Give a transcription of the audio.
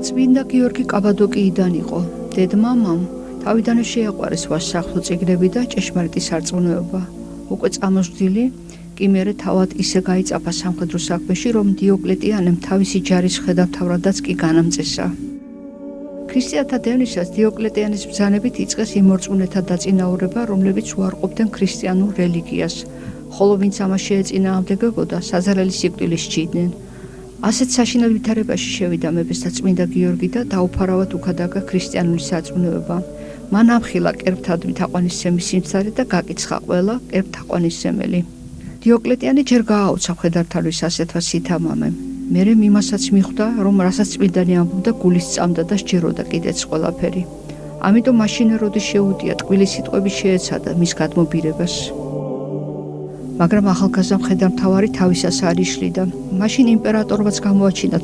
წმინდა გიორგი კაბადოკიიდან იყო. დედმამამ თავიდანვე შეაყვარეს ვასახლო წიგნები და ჭეშმარიტი სარწმუნოება. უკვე წამოждილი კი მერე თავად ისე გაიწაფა სამხედრო საქმეში, რომ დიოკლეტიანემ თავისი ჯარის ხედავთავრადაც კი განამწესა. ქრისტიანთა დევნისას დიოკლეტიანის ბრძანებით იწყეს იმ მორწმუნეთა დაწინაურება, რომლებიც უარყოფდნენ ქრისტიანულ რელიგიას, ხოლო ვინც ამას შეეწინააღმდეგებოდა, საზარელი სიკვდილის სჯიდნენ. ასეთ საშინელ ვითარებაში შევიდა მეფესთან წმინდა გიორგი და დაუფარავად უქადაგა ქრისტიანული სარწმუნოება. მან ამხილა კერპთადმი თაყვანისცემის სიმცირე და გაკიცხა ყველა კერპთაყვანისცემელი. დიოკლეტიანი ჯერ გააუცა მხედართავის ასეთვა სითამამემ. მერე იმასაც მიხვდა, რომ რასაც წმინდანი ამბობდა, გულის წამდა და სჯეროდა კიდეც ყველაფერი. ამიტომ მაშინ როდის შეუდია ტყვილი სიტყვები შეეცადა მის გადმობირებას. მაგრამ ახალგაზრდა მხედართმთავარი თავისას არ იშლიდა. მაშინ იმპერატორებაც გამოაჩინა